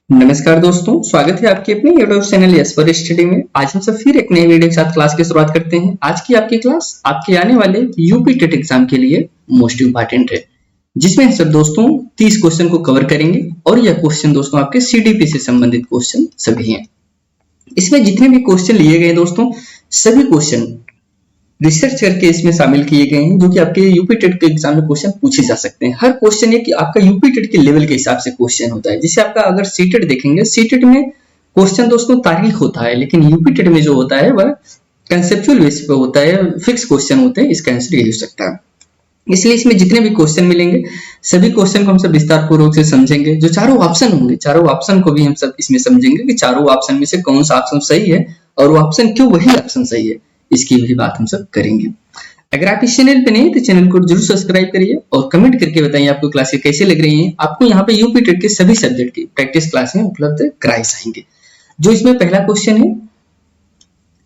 नमस्कार दोस्तों, स्वागत है आपके अपने YouTube channel yes for study में। आज हम सब फिर एक नए वीडियो के साथ क्लास की शुरुआत करते हैं। आज की आपकी क्लास आपके आने वाले यूपी टेट एग्जाम के लिए मोस्ट इंपॉर्टेंट है, जिसमें हम सब दोस्तों 30 क्वेश्चन को कवर करेंगे और यह क्वेश्चन दोस्तों आपके सीडीपी से संबंधित क्वेश्चन सभी हैं। इसमें जितने भी क्वेश्चन लिए गए दोस्तों, सभी क्वेश्चन रिसर्च करके इसमें शामिल किए गए हैं, जो कि आपके यूपी टेट के एग्जाम में क्वेश्चन पूछे जा सकते हैं। हर क्वेश्चन ये कि आपका यूपी टेट के लेवल के हिसाब से क्वेश्चन होता है। जैसे आपका अगर सीटेट देखेंगे, सीटेट में क्वेश्चन दोस्तों तारीख होता है, लेकिन यूपी टेट में जो होता है वह कंसेप्चुअल बेसिस पे होता है, फिक्स क्वेश्चन होते हैं। इसका आंसर यही हो सकता है। इसलिए इसमें जितने भी क्वेश्चन मिलेंगे, सभी क्वेश्चन को हम सब विस्तार पूर्वक से समझेंगे। जो चारों ऑप्शन होंगे, चारों ऑप्शन को भी हम सब इसमें समझेंगे कि चारों ऑप्शन में से कौन सा ऑप्शन सही है और वो ऑप्शन क्यों वही ऑप्शन सही है, इसकी भी बात हम सब करेंगे। अगर आप इस चैनल पे नहीं तो चैनल को जरूर सब्सक्राइब करिए और कमेंट करके बताइए आपको क्लासेस कैसे लग रही हैं। आपको यहाँ पे यूपी टेट के सभी सब्जेक्ट की प्रैक्टिस क्लासें उपलब्ध कराई जाएंगे। जो इसमें पहला क्वेश्चन है,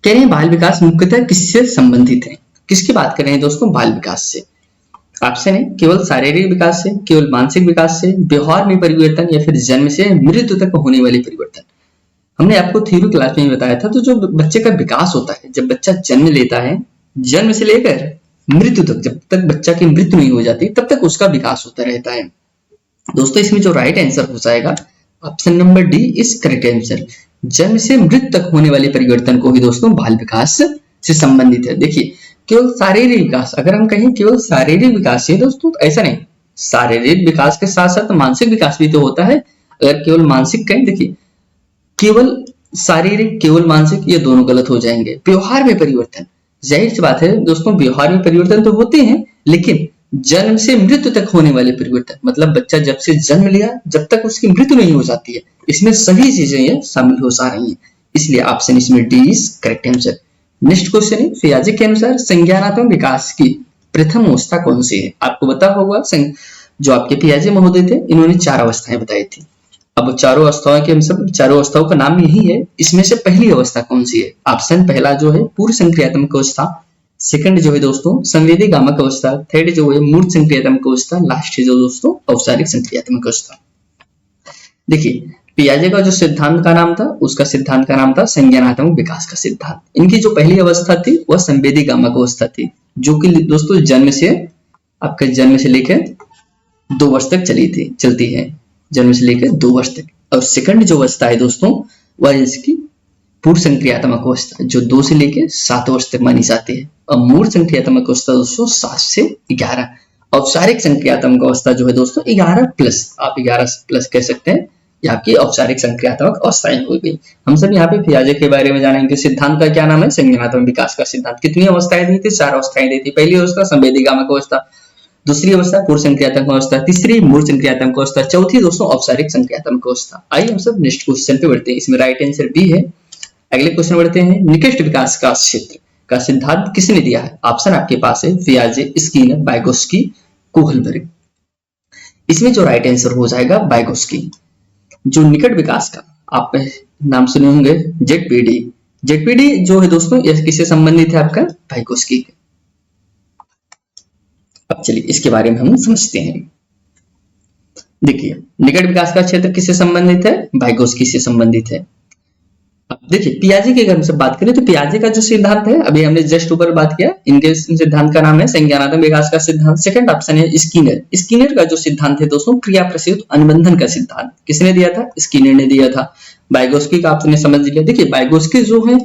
कह रहे हैं बाल विकास मुख्यतः किससे संबंधित है। किसकी बात कर रहे हैं दोस्तों? बाल विकास से। ऑप्शन है केवल शारीरिक विकास से, केवल मानसिक विकास से, व्यवहार में परिवर्तन, या फिर जन्म से मृत्यु तक होने वाले परिवर्तन। हमने आपको थ्योरी क्लास में बताया था। तो जो बच्चे का विकास होता है, जब बच्चा जन्म लेता है, जन्म से लेकर मृत्यु तक, जब तक बच्चा की मृत्यु नहीं हो जाती तब तक उसका विकास होता रहता है। दोस्तों इसमें जो राइट आंसर हो जाएगा option number D is correct answer. जन्म से मृत्यु तक होने वाले परिवर्तन को ही दोस्तों बाल विकास से संबंधित है। देखिए, केवल शारीरिक विकास, अगर हम कहें केवल शारीरिक विकास है दोस्तों, तो ऐसा नहीं। शारीरिक विकास के साथ साथ मानसिक विकास भी तो होता है। अगर केवल मानसिक कहें, देखिए केवल शारीरिक केवल मानसिक, ये दोनों गलत हो जाएंगे। व्यवहार में परिवर्तन, जाहिर सी बात है दोस्तों, व्यवहार में परिवर्तन तो होते हैं, लेकिन जन्म से मृत्यु तक होने वाले परिवर्तन, मतलब बच्चा जब से जन्म लिया जब तक उसकी मृत्यु नहीं हो जाती है, इसमें सभी चीजें ये शामिल हो जा रही हैं। इसलिए ऑप्शन इसमें D is correct answer. Next question है, पियाजे के अनुसार संज्ञानात्मक विकास की प्रथम अवस्था कौन सी है। आपको पता होगा जो आपके पियाजे महोदय थे, इन्होंने 4 अवस्थाएं बताई थी। अब चारों अवस्थाओं के चारों अवस्थाओं का नाम यही है। इसमें से पहली अवस्था कौन सी है? ऑप्शन पहला जो है पूर्व संक्रियात्मक अवस्था, सेकंड जो है दोस्तों संवेदी गामक अवस्था, थर्ड जो है मूर्त संक्रियात्मक अवस्था, लास्ट है जो दोस्तों औपचारिक संक्रियात्मक अवस्था। देखिए, पियाजे का जो सिद्धांत का नाम था, उसका सिद्धांत का नाम था संज्ञानात्मक विकास का सिद्धांत। इनकी जो पहली अवस्था थी वह संवेदी गामक अवस्था थी, जो कि दोस्तों जन्म से लेकर 2 वर्ष तक चलती है, जन्म से लेकर 2 वर्ष तक। और सेकंड जो अवस्था है दोस्तों, वह इसकी पूर्व संक्रियात्मक अवस्था, जो 2 से लेकर 7 वर्ष तक मानी जाती है। और मूर्त संक्रियात्मक अवस्था दोस्तों 7 से 11। औपचारिक संक्रियात्मक अवस्था जो है दोस्तों 11 प्लस, आप 11 प्लस कह सकते हैं। यह आपकी औपचारिक संक्रियात्मक अवस्थाएं हो गई। हम सब यहाँ पे पियाजे के बारे में जानेंगे। सिद्धांत का क्या नाम है? संज्ञानात्मक विकास का सिद्धांत। कितनी अवस्थाएं दी थी? 4 अवस्थाएं दी थी। पहली अवस्था संवेदी गामक अवस्था, दूसरी अवस्था पूर्व संक्रियात्मक अवस्था, तीसरी मूर्त संक्रियात्मक अवस्था, चौथी दोस्तों औपचारिक संक्रियात्मक अवस्था। आइए हम सब नेक्स्ट क्वेश्चन पे बढ़ते हैं। इसमें राइट आंसर बी है। अगले क्वेश्चन बढ़ते हैं, निकृष्ट विकास का क्षेत्र का सिद्धांत किसने दिया है? ऑप्शन आपके पास है पियाजे, स्किनर, वाइगोत्स्की, कोहलबर्ग। इसमें जो राइट आंसर हो जाएगा वाइगोत्स्की। जो निकट विकास का आप नाम सुने होंगे जेडपीडी जो है दोस्तों, यह किससे संबंधित है? आपका वाइगोत्स्की के। अब चलिए इसके बारे में हम समझते हैं। देखिए, निकट विकास का क्षेत्र किससे संबंधित है? वाइगोत्स्की से संबंधित है। अब देखिए, पियाजे की अगर हम सब बात करें तो पियाजे का जो सिद्धांत है, अभी हमने जस्ट ऊपर बात किया, इनके सिद्धांत का नाम है संज्ञानात्मक विकास का सिद्धांत। सेकंड ऑप्शन है स्किनर का जो सिद्धांत है दोस्तों, क्रिया प्रसूत अनुबंधन का सिद्धांत। किसने दिया था? स्किनर ने दिया था। वाइगोत्स्की का आपने समझ लिया। देखिए, वाइगोत्स्की जो है,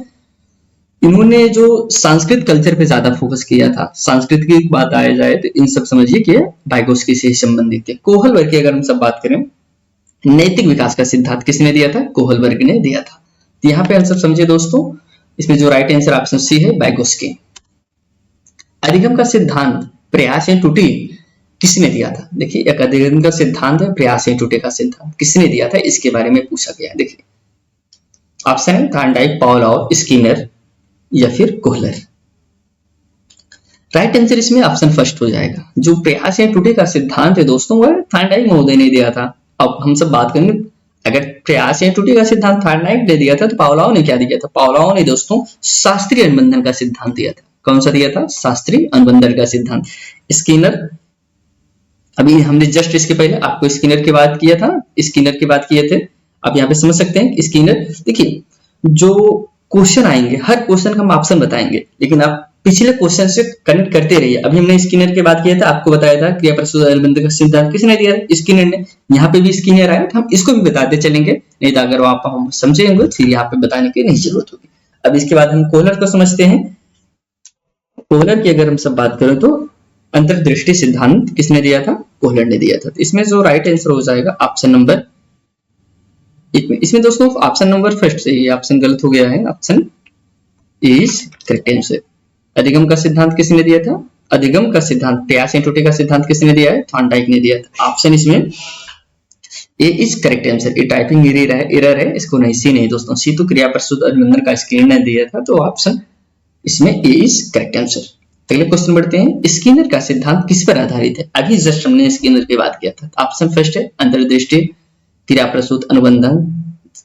इन्होंने जो संस्कृत कल्चर पे ज्यादा फोकस किया था। संस्कृत की बात आया जाए तो इन सब समझिए कि वाइगोत्स्की से संबंधित है। कोहलबर्ग की अगर हम सब बात करें, नैतिक विकास का सिद्धांत किसने दिया था? कोहलबर्ग ने दिया था। तो यहाँ पे हम सब समझिए दोस्तों, इसमें जो राइट आंसर ऑप्शन सी है वाइगोत्स्की। अधिगम का सिद्धांत प्रयास या त्रुटि किसने दिया था? देखिए, एक अधिगम का सिद्धांत है, प्रयास या त्रुटि का सिद्धांत किसने दिया था, इसके बारे में पूछा गया। देखिए, ऑप्शन है थॉर्नडाइक, पावलोव, स्किनर या फिर कोहलर। राइट आंसर इसमें ऑप्शन फर्स्ट हो जाएगा। जो प्रयास या त्रुटि का सिद्धांत है दोस्तों, वह थॉर्नडाइक महोदय ने दिया था। अब हम सब बात करेंगे, अगर प्रयास या त्रुटि का सिद्धांत थॉर्नडाइक ने दिया था तो पावलोव ने क्या दिया था? पावलोव ने दोस्तों शास्त्रीय अनुबंधन का सिद्धांत दिया था। कौन सा दिया था? शास्त्रीय अनुबंधन का सिद्धांत। स्किनर, अभी हमने जस्ट इसके पहले आपको स्किनर की बात किया था, स्किनर की बात किए थे। आप यहाँ पे समझ सकते हैं स्किनर। देखिए जो क्वेश्चन आएंगे हर क्वेश्चन का हम ऑप्शन बताएंगे, लेकिन आप पिछले क्वेश्चन से कनेक्ट करते रहिए। अभी हमने स्किनर की बात किया था, आपको बताया था क्रिया प्रस्तुत अनुबंध का सिद्धांत किसने दिया था? स्किनर ने। यहाँ पे भी स्किनर आया तो हम इसको भी बताते चलेंगे, नहीं तो अगर आप हम समझेंगे तो फिर यहाँ पे बताने की नहीं जरूरत होगी। अब इसके बाद हम कोहलर को समझते हैं। कोहलर की अगर हम सब बात करें तो अंतर्दृष्टि सिद्धांत किसने दिया था? कोहलर ने दिया था। इसमें जो राइट आंसर हो जाएगा ऑप्शन नंबर इसमें दोस्तों ऑप्शन नंबर फर्स्ट से ये ऑप्शन गलत हो गया है। Option is correct answer. अधिगम का सिद्धांत किसने दिया था? अधिगम का सिद्धांत टेयासेंटोटे का सिद्धांत किसने दिया है? थॉर्नडाइक ने दिया था। ऑप्शन इसमें ए इज करेक्ट आंसर। ये टाइपिंग एरर है, इसको नहीं, सी नहीं दोस्तों, सी तो क्रिया प्रस्तुत अनुबंधन का स्किनर ने दिया था, तो ऑप्शन इसमें ए इज करेक्ट आंसर। अगले क्वेश्चन बढ़ते हैं। स्किनर का सिद्धांत किस पर आधारित है? अभी जस्ट हमने स्किनर की बात किया था। ऑप्शन फर्स्ट है अंतर्दृष्टि क्रिया प्रस्तुत अनुबंधन,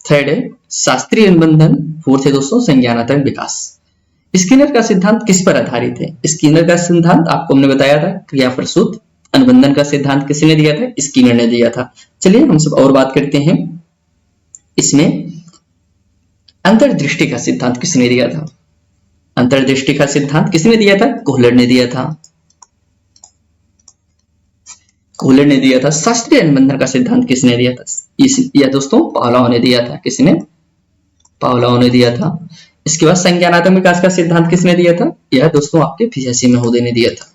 थर्ड है शास्त्रीय अनुबंधन, फोर्थ है दोस्तों संज्ञानात्मक विकास। स्किनर का सिद्धांत किस पर आधारित है? स्किनर का सिद्धांत आपको हमने बताया था क्रिया प्रस्तुत अनुबंधन का सिद्धांत किसने दिया था? स्किनर ने दिया था। चलिए हम सब और बात करते हैं। इसमें अंतर्दृष्टि का सिद्धांत किसने दिया था? अंतर्दृष्टि का सिद्धांत किसने दिया था? कोहलर ने दिया था। कोहलर ने दिया था। शास्त्रीय अनुबंधन का सिद्धांत किसने दिया था? यह दोस्तों पावलोव ने दिया था। किसने? पावलोव ने दिया था। इसके बाद संज्ञानात्मक विकास का सिद्धांत किसने दिया था? यह दोस्तों आपके पीएससी महोदय ने दिया था।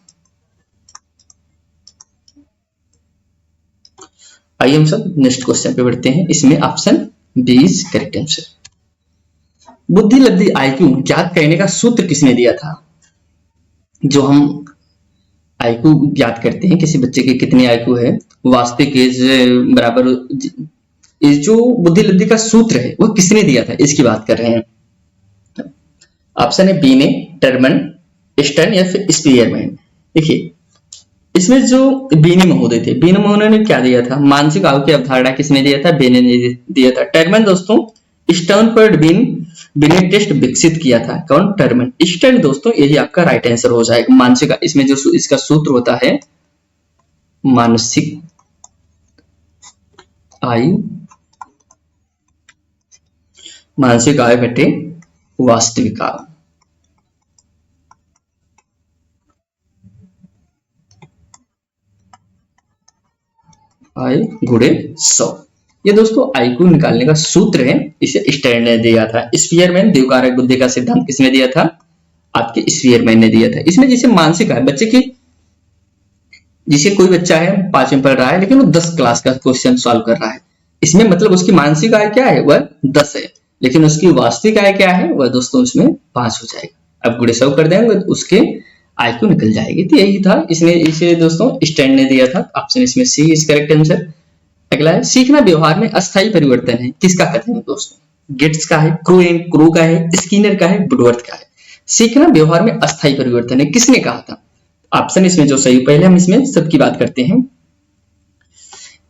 आइए हम सब नेक्स्ट क्वेश्चन पे बढ़ते हैं। इसमें option b is correct answer. बुद्धि लब्धि आईक्यू ज्ञात करने का सूत्र किसने दिया था? जो हम आईक्यू ज्ञात करते हैं किसी बच्चे के कितने आईक्यू है, वास्तविक एज बराबर इस जो बुद्धि लब्धि का सूत्र है वो किसने दिया था, इसकी बात कर रहे हैं। ऑप्शन है बी ने, टर्मन, स्टर्न या फिर स्पीयरमैन। देखिए इसमें जो बीने महोदय थे, बीने महोदय ने क्या दिया था? मानसिक आयु की अवधारणा किसने दिया था? बीने ने दिया था। टर्मन दोस्तों स्टर्नफोर्ड बीने टेस्ट विकसित किया था। कौन? टर्मन। स्टर्न दोस्तों यही आपका राइट आंसर हो जाएगा। मानसिक, इसमें जो इसका सूत्र होता है मानसिक आयु, मानसिक आयु बटे वास्तविक आयु। आयु गुणे 100, ये दोस्तों आईक्यू निकालने का सूत्र है। इसे स्टर्न ने दिया था। स्पीयरमैन द्विकारक बुद्धि का सिद्धांत किसने दिया था? आपके स्पीयरमैन ने दिया था। इसमें जैसे मानसिक आयु बच्चे की, जिसे कोई बच्चा है 5वीं में पढ़ रहा है लेकिन वो 10 क्लास का क्वेश्चन सॉल्व कर रहा है, इसमें मतलब उसकी मानसिक आय क्या है? वह 10 है, लेकिन उसकी वास्तविक आय क्या है? वह दोस्तों उसमें 5 हो जाएगा। अब गुणे 100 कर देंगे तो उसके आईक्यू निकल जाएगी। तो यही था, इसने इसे दोस्तों स्टर्न ने दिया था। ऑप्शन इसमें सी इज करेक्ट आंसर। अगला है सीखना व्यवहार में अस्थायी परिवर्तन है, किसका कथन है दोस्तों? गेट्स का है, क्रू का है, स्किनर का है, वुडवर्थ का है। सीखना व्यवहार में अस्थायी परिवर्तन है, किसने कहा था? ऑप्शन इसमें जो सही, पहले हम इसमें सबकी बात करते हैं।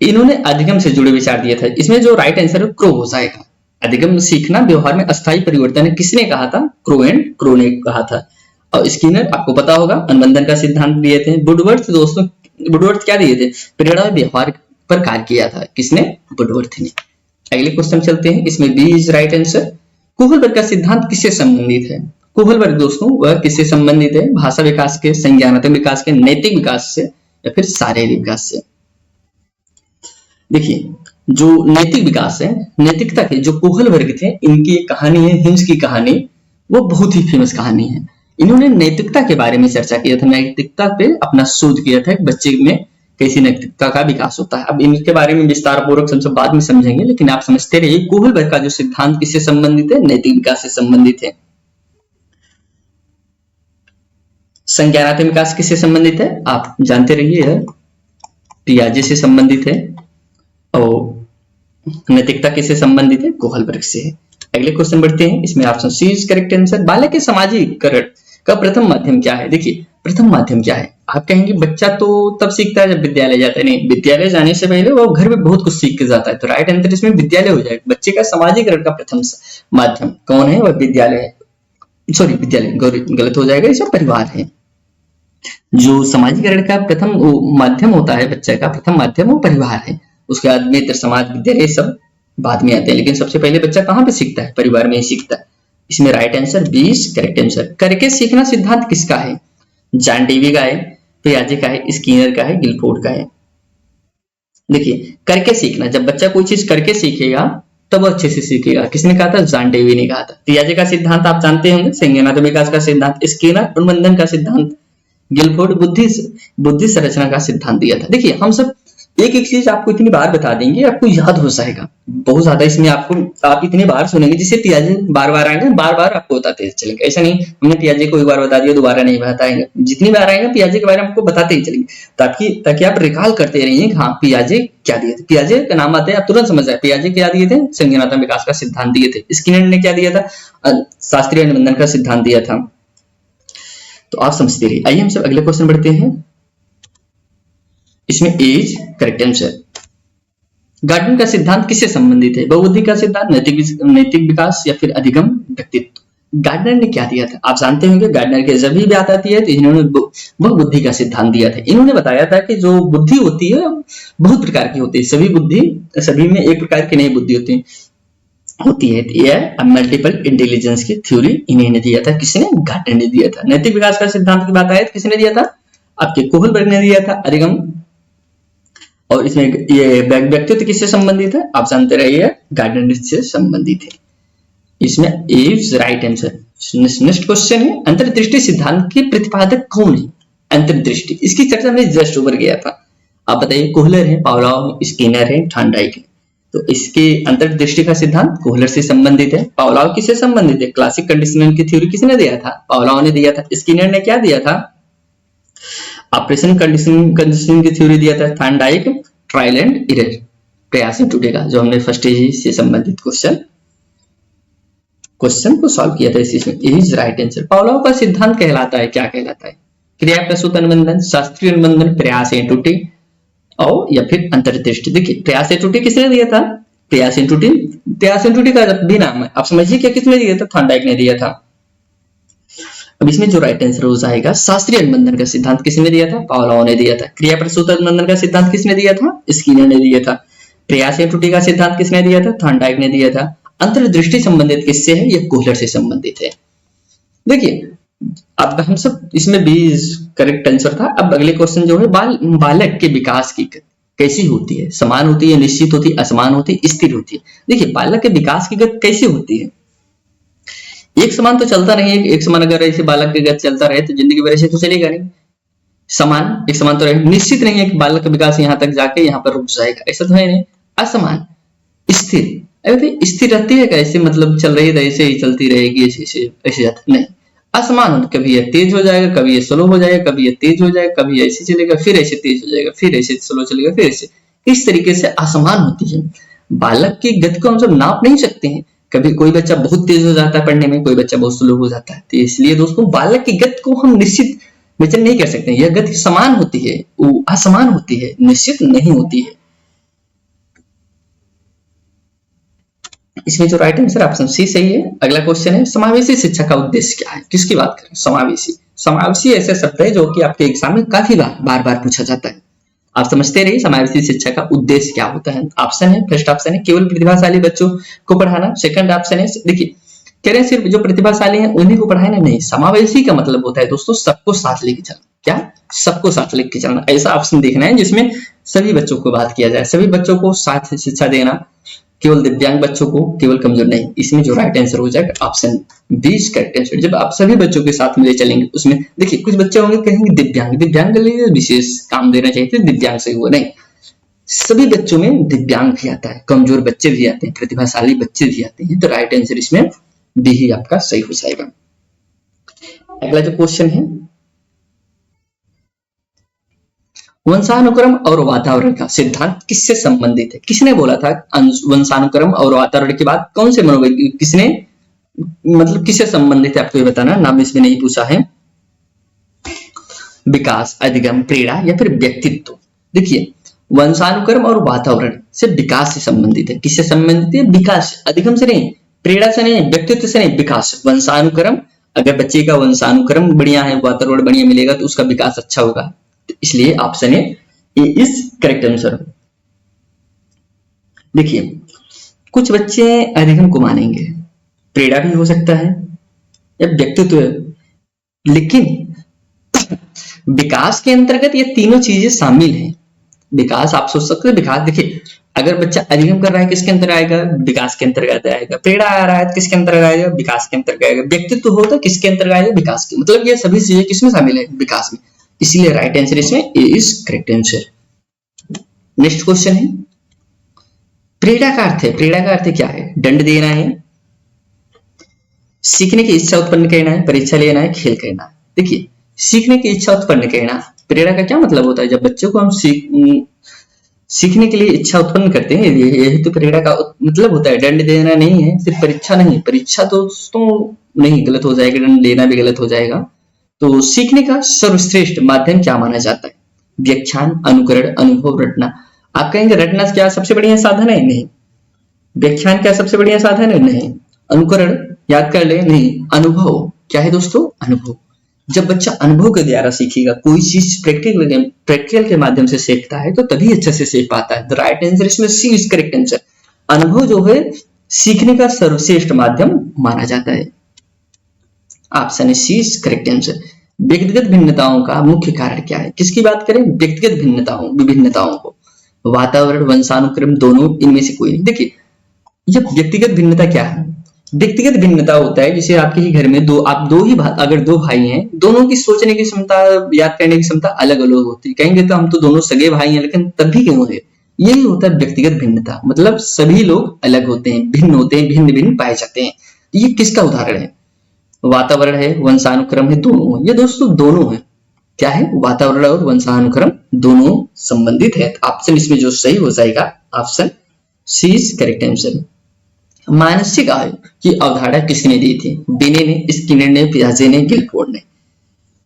इन्होंने अधिगम से जुड़े विचार दिया था। इसमें जो राइट आंसर है क्रो हो जाएगा। अधिगम सीखना व्यवहार में अस्थायी परिवर्तन है, किसने कहा था? क्रो ने कहा था। और स्किनर आपको पता होगा अनुबंधन का सिद्धांत दिए थे। वुडवर्थ दोस्तों, वुडवर्थ क्या दिए थे? प्रेरणा व्यवहार पर कार्य किया था। किसने? वुडवर्थ ने। अगले क्वेश्चन चलते हैं। इसमें बी इज राइट आंसर। कोहलबर्ग का सिद्धांत किससे संबंधित है? कोहलबर्ग दोस्तों वह किससे संबंधित है? भाषा विकास के, संज्ञानात्मक विकास के, नैतिक विकास से या फिर शारीरिक विकास से। देखिए जो नैतिक विकास है, नैतिकता के जो कोहलबर्ग थे, इनकी एक कहानी है हिंस की कहानी, वो बहुत ही फेमस कहानी है। इन्होंने नैतिकता के बारे में चर्चा किया था, नैतिकता पे अपना शोध किया था, बच्चे में कैसी नैतिकता का विकास होता है। अब इनके बारे में विस्तार पूर्वक हम सब बाद में समझेंगे, लेकिन आप समझते रहिए कोहलबर्ग का जो सिद्धांत किससे संबंधित है? नैतिक विकास से संबंधित है। संज्ञानात्मक विकास किससे संबंधित है? आप जानते रहिए पियाजे से संबंधित है। और नैतिकता किससे संबंधित है? कोहलबर्ग से है। अगले क्वेश्चन बढ़ते हैं। इसमें option c is correct answer. बालक के सामाजिकरण का प्रथम माध्यम क्या है? देखिए प्रथम माध्यम क्या है? आप कहेंगे बच्चा तो तब सीखता है जब विद्यालय जाता है। नहीं, विद्यालय जाने से पहले वो घर में बहुत कुछ सीख के जाता है, तो राइट आंसर इसमें विद्यालय हो जाएगा। बच्चे का सामाजिकरण का प्रथम माध्यम कौन है? वह विद्यालय है। सॉरी, विद्यालय गलत हो जाएगा, इसमें परिवार है। जो सामाजिकरण का प्रथम माध्यम होता है बच्चे का, प्रथम माध्यम वो परिवार है। उसके बाद मित्र, समाज, विद्यालय सब बाद में आते हैं, लेकिन सबसे पहले बच्चा कहाँ पे सीखता है? परिवार में ही सीखता है। इसमें राइट आंसर 20 करेक्ट आंसर। करके सीखना सिद्धांत किसका है? जॉन डेवी का है, पियाजे का है, स्किनर का है, गिलफोर्ड का है। देखिए, करके सीखना, जब बच्चा कोई चीज करके सीखेगा तब वो अच्छे से सीखेगा। किसने कहा था? जॉन डेवी ने कहा था। पियाजे का सिद्धांत आप जानते होंगे, संज्ञानात्मक विकास का सिद्धांत। स्किनर उन्मूलन का सिद्धांत। गिलफोर्ड बुद्धि संरचना का सिद्धांत दिया था। देखिए, हम सब एक एक चीज आपको इतनी बार बता देंगे, आपको याद हो जाएगा बहुत ज्यादा। इसमें आपको आप इतनी बार सुनेंगे, जिससे पियाजे बार बार आएंगे, बार बार आपको बताते चलेंगे। ऐसा नहीं हमने पियाजे को एक बार बता दिया दोबारा नहीं बताएंगे, जितनी बार आएंगे पियाजे के बारे में आपको बताते ही चलेंगे, ताकि आप रिकॉल करते रहिए। हाँ, पियाजे क्या दिए थे? पियाजे का नाम आते हैं, आप तुरंत समझ जाए पियाजे क्या दिए थे? संज्ञानात्मक विकास का सिद्धांत दिए थे। स्किनर ने क्या दिया था? शास्त्रीय अनुबंधन का सिद्धांत दिया था। तो आप समझते रहिए। आइए हम सब अगले क्वेश्चन बढ़ते हैं। इसमें एज करेक्ट आंसर। गार्डनर का सिद्धांत किससे संबंधित है? बहुबुद्धि का सिद्धांत, नैतिक विकास या फिर अधिगम व्यक्तित्व। गार्डनर ने क्या दिया था? आप जानते होंगे, गार्डनर के जब भी बात आती है तो इन्होंने बहुबुद्धि का सिद्धांत दिया था। इन्होंने बताया था कि जो बुद्धि होती है बहुत प्रकार की होती है, सभी में एक प्रकार की नहीं बुद्धि होती है। यह मल्टीपल इंटेलिजेंस की थ्योरी इन्होंने दिया था। किसने? गार्डनर ने दिया था। नैतिक विकास का सिद्धांत की बात आए तो किसने दिया था? आपके कोहलबर्ग ने दिया था। अधिगम, और इसमें ये व्यक्तित्व किससे संबंधित है? आप जानते रहिए, गार्डनर से संबंधित है। इसमें is right answer. Next question है, अंतर्दृष्टि सिद्धांत के प्रतिपादक कौन है? अंतर्दृष्टि, इसकी चर्चा में जस्ट ओवर गया था। आप बताइए, कोहलर है, पावलोव, स्किनर है, थॉर्नडाइक है। तो इसके अंतर्दृष्टि का सिद्धांत कोहलर से संबंधित है। पावलोव किससे संबंधित है? क्लासिक कंडीशनिंग की थ्योरी किसने दिया था? पावलोव ने दिया था। स्किनर ने क्या दिया था? ऑपरेशन कंडीशनिंग की थ्योरी दिया था। थॉर्नडाइक ट्रायल एंड एरर, प्रयास टूटेगा, जो हमने फर्स्ट एज से संबंधित क्वेश्चन को सॉल्व किया था इसमें। Is right answer. पावलोव का सिद्धांत कहलाता है, क्या कहलाता है? क्रिया प्रसूत अनुबंधन, शास्त्रीय अनुबंधन, प्रयास टूटे और या फिर अंतर्दृष्टि। देखिए, प्रयास टूटे किसने दिया था? प्रयास टूटे का भी नाम है, आप समझिए क्या किसने दिया था? थॉर्नडाइक ने दिया था। अब इसमें जो राइट आंसर हो जाएगा, शास्त्रीय अनुबंधन का सिद्धांत किसने दिया था? पावलोव ने दिया था। क्रिया प्रसूत अनुबंधन का सिद्धांत किसने दिया था? स्किनर ने दिया था। प्रयास त्रुटि का सिद्धांत किसने दिया था? थॉर्नडाइक ने दिया था। अंतर्दृष्टि संबंधित किससे है? ये कोहलर से संबंधित है। देखिए, अब हम सब इसमें 20 करेक्ट आंसर था। अब अगले क्वेश्चन जो है, बालक के विकास की कैसी होती है? समान होती है, निश्चित होती है, असमान होती है, स्थिर होती है। देखिए, बालक के विकास की गति कैसी होती है? एक समान तो चलता नहीं है। एक समान अगर ऐसे बालक की गति चलता रहे तो जिंदगी भर ऐसे तो चलेगा नहीं। समान, एक समान तो रहे, निश्चित नहीं है कि बालक का विकास यहाँ तक जाके यहाँ पर रुक जाएगा, ऐसा तो है नहीं। असमान, स्थिर, अरे स्थिर रहती है कैसे? मतलब चल रही है ऐसे ही चलती रहेगी, ऐसे जाता नहीं। असमान, कभी ये तेज हो जाएगा, कभी ये स्लो हो जाएगा, कभी ये तेज हो जाएगा, कभी ऐसे चलेगा, फिर ऐसे तेज हो जाएगा, फिर ऐसे स्लो चलेगा, फिर ऐसे, इस तरीके से असमान होती है। बालक की गति को हम सब नाप नहीं सकते हैं। कभी कोई बच्चा बहुत तेज हो जाता है पढ़ने में, कोई बच्चा बहुत स्लो हो जाता है। तो इसलिए दोस्तों, बालक की गति को हम निश्चित वचन नहीं कर सकते। यह गति समान होती है, वो असमान होती है, निश्चित नहीं होती है। इसमें जो राइट आंसर ऑप्शन सी सही है। अगला क्वेश्चन है, समावेशी शिक्षा का उद्देश्य क्या है? किसकी बात करें? समावेशी ऐसा शब्द है जो कि आपके एग्जाम में काफी बार पूछा जाता है। आप समझते रहिए, समावेशी शिक्षा का उद्देश्य क्या होता है। ऑप्शन है, फर्स्ट ऑप्शन है केवल प्रतिभाशाली बच्चों को पढ़ाना। सेकंड ऑप्शन है, देखिए कह रहे हैं सिर्फ जो प्रतिभाशाली हैं उन्हीं को पढ़ाना। नहीं, समावेशी का मतलब होता है दोस्तों सबको साथ लेके चलना। क्या? सबको साथ लेके चलना। ऐसा ऑप्शन देखना है जिसमें सभी बच्चों को बात किया जाए, सभी बच्चों को साथ शिक्षा देना, केवल दिव्यांग बच्चों को, केवल कमजोर नहीं। इसमें जो राइट आंसर हो जाएगा ऑप्शन 20 करेक्ट आंसर। जब आप सभी बच्चों के साथ मिले चलेंगे, उसमें देखिए कुछ बच्चे होंगे कहेंगे दिव्यांग के लिए विशेष काम देना चाहिए, तो दिव्यांग से हुआ नहीं, सभी बच्चों में दिव्यांग भी आता है, कमजोर बच्चे भी आते हैं, प्रतिभाशाली बच्चे भी आते हैं। तो राइट आंसर इसमें बी ही आपका सही हो जाएगा। अगला जो क्वेश्चन है, वंशानुक्रम और वातावरण का सिद्धांत किससे संबंधित है? किसने बोला था वंशानुक्रम और वातावरण की बात? कौन से मनोवैज्ञानिक, किसने, मतलब किससे संबंधित है आपको ये बताना। नाम इसमें नहीं पूछा है। विकास, अधिगम, प्रेरणा या फिर व्यक्तित्व। देखिए, वंशानुक्रम और वातावरण से विकास से संबंधित है। किससे संबंधित है? विकास, अधिगम से नहीं, प्रेरणा से नहीं, व्यक्तित्व से नहीं, विकास। वंशानुक्रम, अगर बच्चे का वंशानुक्रम बढ़िया है, वातावरण बढ़िया मिलेगा तो उसका विकास अच्छा होगा। तो इसलिए option A is correct answer. देखिए, कुछ बच्चे अधिगम को मानेंगे, प्रेरणा भी हो सकता है या व्यक्तित्व, लेकिन विकास के अंतर्गत ये तीनों चीजें शामिल हैं। विकास आप सोच सकते हैं, विकास देखिए अगर बच्चा अधिगम कर रहा है किसके अंतर आएगा, विकास के अंतर्गत आएगा। प्रेरणा आ रहा है किसके अंतर्गत आएगा, विकास के अंतर्गत आएगा। व्यक्तित्व होता है किसके अंतर्गत आएगा, विकास के। मतलब ये सभी चीजें किसमें शामिल है, विकास में। इसीलिए राइट आंसर इसमें A is correct answer. Next question है, प्रेरणा का अर्थ है, प्रेरणा का अर्थ क्या है, दंड देना है, सीखने की इच्छा उत्पन्न करना है, परीक्षा लेना है, खेल करना है। देखिए सीखने की इच्छा उत्पन्न करना, प्रेरणा का क्या मतलब होता है, जब बच्चों को हम सीखने के लिए इच्छा उत्पन्न करते हैं, यही तो प्रेरणा का मतलब होता है। दंड देना नहीं है, सिर्फ परीक्षा नहीं, परीक्षा तो दोस्तों नहीं, गलत हो जाएगा, दंड देना भी गलत हो जाएगा। तो सीखने का सर्वश्रेष्ठ माध्यम क्या माना जाता है, व्याख्यान, अनुकरण, अनुभव, रटना। आप कहेंगे रटना क्या सबसे बढ़िया साधन है, नहीं। व्याख्यान क्या सबसे बढ़िया साधन है, नहीं। अनुकरण याद कर ले, नहीं। अनुभव क्या है दोस्तों, अनुभव। जब बच्चा अनुभव के द्वारा सीखेगा, कोई चीज प्रैक्टिकल के माध्यम से सीखता है तो तभी अच्छे से सीख पाता है। द राइट आंसर इसमें सी इज करेक्ट आंसर। अनुभव जो है सीखने का सर्वश्रेष्ठ माध्यम माना जाता है। Option c is correct answer. व्यक्तिगत भिन्नताओं का मुख्य कारण क्या है, किसकी बात करें, व्यक्तिगत भिन्नताओं, विभिन्नताओं को। वातावरण, वंशानुक्रम, दोनों, इनमें से कोई नहीं। देखिए ये व्यक्तिगत भिन्नता क्या है, व्यक्तिगत भिन्नता होता है जैसे आपके ही घर में आप दो ही अगर दो भाई हैं, दोनों की सोचने की क्षमता, याद करने की क्षमता अलग अलग होती है। कहेंगे तो हम तो दोनों सगे भाई हैं, लेकिन तब भी क्यों है, यही होता है व्यक्तिगत भिन्नता। मतलब सभी लोग अलग होते हैं, भिन्न होते हैं, भिन्न भिन्न पाए जाते हैं। ये किसका उदाहरण है, वातावरण है, वंशानुक्रम है, दोनों। ये दोस्तों दोनों है, क्या है, वातावरण और वंशानुक्रम दोनों संबंधित है। ऑप्शन इसमें जो सही हो जाएगा option c is correct answer. मानसिक आयु की अवधारणा किसने दी थी, बिने ने, स्किनर ने, पियाजे ने, गिलफोर्ड ने।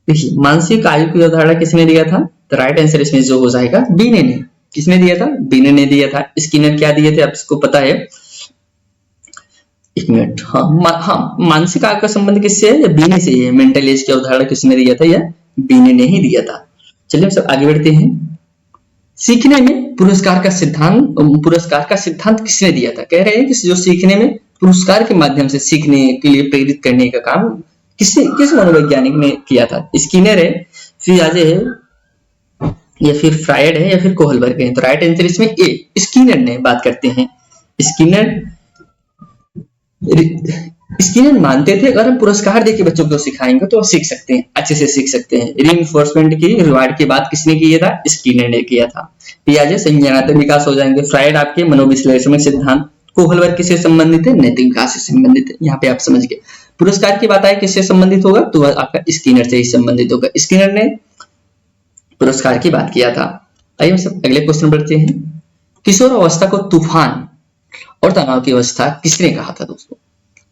देखिए मानसिक आयु की अवधारणा किसने दिया था, तो राइट आंसर इसमें जो हो जाएगा बिने ने। किसने दिया था, बिने ने दिया था। स्किनर क्या दिए थे आपको पता है, एक मिनट, हाँ मानसिक आयु का संबंध किससे है, या बिने से है। मेंटल एज की अवधारणा किसने दिया था, या बिने ने ही दिया था। चलिए हम सब आगे बढ़ते हैं। सीखने में पुरस्कार का सिद्धांत किसने दिया था, कह रहे हैं कि जो सीखने में पुरस्कार के माध्यम से सीखने के लिए प्रेरित करने का काम किस मनोवैज्ञानिक ने किया था, स्किनर है, पियाजे है, या फिर फ्रायड है, या फिर कोहलबर्ग है। तो राइट आंसर इसमें ए, स्किनर ने बात करते हैं। स्किनर मानते थे अगर हम पुरस्कार देके बच्चों को सिखाएंगे तो सीख सकते हैं, अच्छे से सीख सकते हैं। रीइंफोर्समेंट की, रिवार्ड की बात किसने की था, स्किनर ने किया था। पियाजे संज्ञानात्मक विकास हो जाएंगे। फ्रायड आपके मनोविश्लेषणात्मक सिद्धांत। कोहलबर्ग किससे संबंधित है, नैतिक विकास से संबंधित है। यहाँ पे आप समझ गए। पुरस्कार की बात आए किससे संबंधित होगा, तो आपका स्किनर से ही संबंधित होगा। स्किनर ने पुरस्कार की बात किया था। आइए हम सब अगले क्वेश्चन बढ़ते हैं। किशोर अवस्था को तूफान और तनाव की अवस्था किसने कहा था दोस्तों,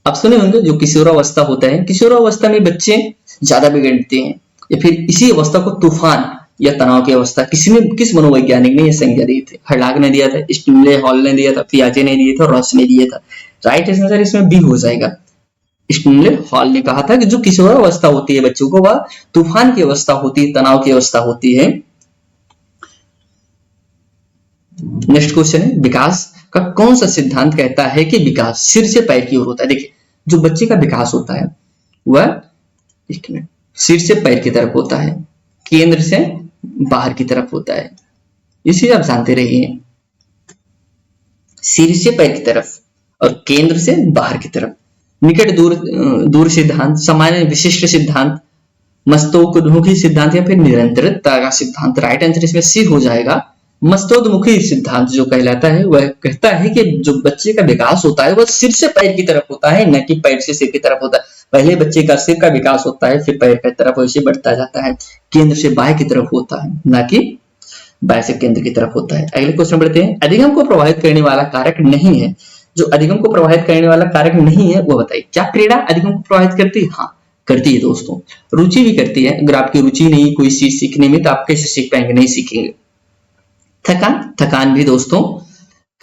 आप सुने होंगे जो किशोरावस्था होता है, किशोरावस्था में बच्चे ज्यादा बिगड़ते हैं, या फिर इसी अवस्था को तूफान या तनाव की अवस्था किस मनोवैज्ञानिक ने यह संज्ञा दी थी, हर्लाग ने दिया था, स्टिमुले हॉल ने दिया था, पियाजे ने दिया था, रॉस ने दिया था। राइट आंसर इसमें बी हो जाएगा। स्टिमुले हॉल ने कहा था कि जो किशोरावस्था होती है बच्चों को, वह तूफान की अवस्था होती है, तनाव की अवस्था होती है। नेक्स्ट क्वेश्चन है, विकास का कौन सा सिद्धांत कहता है कि विकास सिर से पैर की ओर होता है। देखिए जो बच्चे का विकास होता है वह सिर से पैर की तरफ होता है, केंद्र से बाहर की तरफ होता है। इसे आप जानते रहिए, सिर से पैर की तरफ और केंद्र से बाहर की तरफ। निकट दूर सिद्धांत, सामान्य विशिष्ट सिद्धांत, मस्तकोन्मुखी सिद्धांत, या फिर निरंतरता का सिद्धांत। राइट आंसर इसमें सी हो जाएगा। मस्तोन्मुखी सिद्धांत जो कहलाता है वह कहता है कि जो बच्चे का विकास होता है वह सिर से पैर की तरफ होता है, न कि पैर से सिर की तरफ होता है। पहले बच्चे का सिर का विकास होता है, फिर पैर की तरफ वैसे बढ़ता जाता है। केंद्र से बाएं की तरफ होता है, न कि बाएं से केंद्र की तरफ होता है। अगले क्वेश्चन बढ़ते हैं। अधिगम को प्रभावित करने वाला कारक नहीं है, जो अधिगम को प्रभावित करने वाला कारक नहीं है वो बताइए। क्या प्रेरणा अधिगम को प्रभावित करती है, हाँ करती है दोस्तों। रुचि भी करती है। अगर आपकी रुचि नहीं कोई चीज सीखने में तो आप कैसे सीख पाएंगे, नहीं सीखेंगे। थकान भी दोस्तों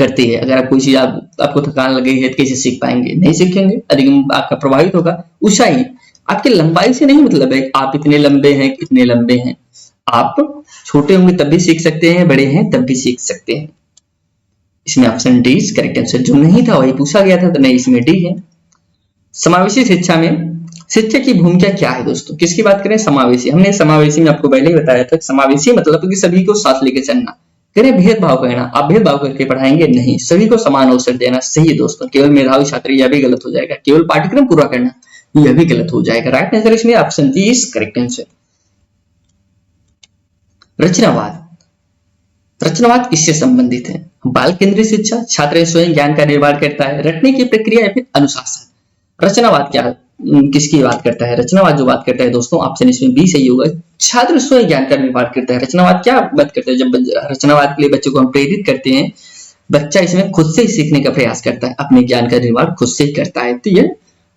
करती है। अगर आप कोई चीज आपको थकान लगी है तो कैसे सीख पाएंगे, नहीं सीखेंगे। अधिगम आपका प्रभावित होगा। ऊंचाई आपकी लंबाई से नहीं मतलब है आप इतने लंबे हैं इतने लंबे हैं। आप छोटे होंगे तब भी सीख सकते हैं, बड़े हैं तब भी सीख सकते हैं। इसमें option D is correct answer. जो नहीं था वही पूछा गया था, तो नहीं, इसमें डी है। समावेशी शिक्षा में शिक्षक की भूमिका क्या है दोस्तों? किसकी बात करें? समावेशी। हमने समावेशी में आपको पहले ही बताया था, समावेशी मतलब कि सभी को साथ लेके चलना। करें भेदभाव करना, आप भेदभाव करके पढ़ाएंगे नहीं, सभी को समान अवसर देना सही है दोस्तों। केवल मेधावी छात्र, यह भी गलत हो जाएगा। केवल पाठ्यक्रम पूरा करना, यह भी गलत हो जाएगा। राइट आंसर इसमें option D is correct answer. रचनावाद, रचनावाद किससे संबंधित है? बाल केंद्रित शिक्षा, छात्र स्वयं ज्ञान का निर्माण करता है, रटने की प्रक्रिया या फिर अनुशासन। रचनावाद क्या किसकी बात करता है? रचनावाद जो बात करता है दोस्तों, ऑप्शन इसमें बी सही होगा। छात्र स्वयं ज्ञान का निर्माण करता है। रचनावाद क्या बात करता है? जब रचनावाद के लिए बच्चों को हम प्रेरित करते हैं, बच्चा इसमें खुद से ही सीखने का प्रयास करता है, अपने ज्ञान का निर्माण खुद से ही करता है। तो ये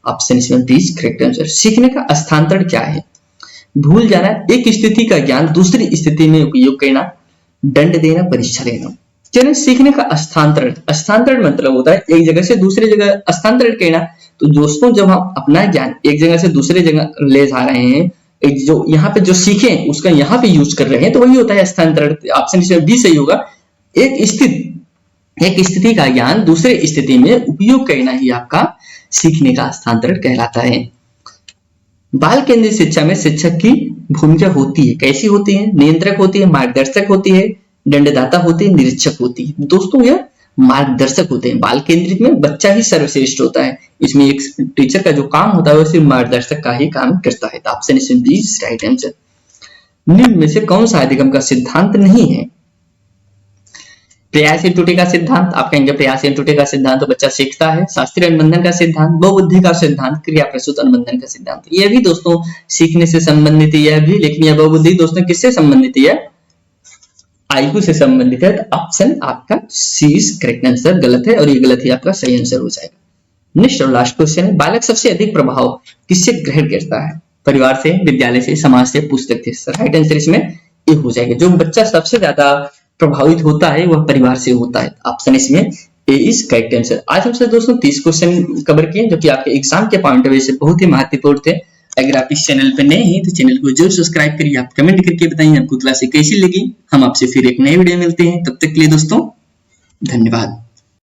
ऑप्शन इसमें बी करेक्ट आंसर। सीखने का हस्तांतरण क्या है? भूल जाना, एक स्थिति का ज्ञान दूसरी स्थिति में उपयोग करना, दंड देना, परीक्षा लेना। चलिए, सीखने का हस्तांतरण, हस्तांतरण मतलब होता है एक जगह से दूसरी जगह हस्तांतरण करना। तो दोस्तों, जब हम अपना ज्ञान एक जगह से दूसरी जगह ले जा रहे हैं, एक जो यहाँ पे जो सीखे उसका यहाँ पे यूज कर रहे हैं, तो वही होता है हस्तांतरण। ऑप्शन इसमें बी सही होगा। एक स्थिति का ज्ञान दूसरे स्थिति में उपयोग करना ही आपका सीखने का हस्तांतरण कहलाता है। बाल केंद्रित शिक्षा में शिक्षक की भूमिका होती है, कैसी होती है? नियंत्रक होती है, मार्गदर्शक होती है, दंडदाता होती है, निरीक्षक होती है। दोस्तों, यह मार्गदर्शक होते हैं। बाल केंद्रित में बच्चा ही सर्वश्रेष्ठ होता है, इसमें एक टीचर का जो काम होता है वो सिर्फ मार्गदर्शक का ही काम करता है। तो ऑप्शन इसमें बी इज राइट आंसर। निम्न में से कौन सा अधिगम का सिद्धांत नहीं है? प्रयास त्रुटि का सिद्धांत, आप कहेंगे प्रयास त्रुटि का सिद्धांत तो बच्चा सीखता है। शास्त्रीय अनुबंधन का सिद्धांत, बहुबुद्धि का सिद्धांत, क्रिया प्रसूत अनुबंधन का सिद्धांत। यह भी दोस्तों सीखने से संबंधित है, यह भी, लेकिन यह बहुबुद्धि दोस्तों किससे संबंधित है? आईक्यू से संबंधित है। तो ऑप्शन आपका सी इज करेक्ट आंसर गलत है, और ये गलत ही आपका सही आंसर हो जाएगा। नेक्स्ट और लास्ट क्वेश्चन है, बालक सबसे अधिक प्रभाव किससे ग्रहण करता है? परिवार से, विद्यालय से, समाज से, पुस्तक से। राइट आंसर इसमें ए हो जाएगा। जो बच्चा सबसे ज्यादा प्रभावित होता है वह परिवार से होता है। ऑप्शन इसमें ए इज करेक्ट आंसर। आज हमसे दोस्तों 30 क्वेश्चन कवर किए, जो कि आपके एग्जाम के पॉइंट ऑफ व्यू से बहुत ही महत्वपूर्ण थे। अगर आप इस चैनल पर नए हैं तो चैनल को जरूर सब्सक्राइब करिए। आप कमेंट करके बताइए आपको क्लास कैसी लगी। हम आपसे फिर एक नए वीडियो में मिलते हैं, तब तक के लिए दोस्तों धन्यवाद।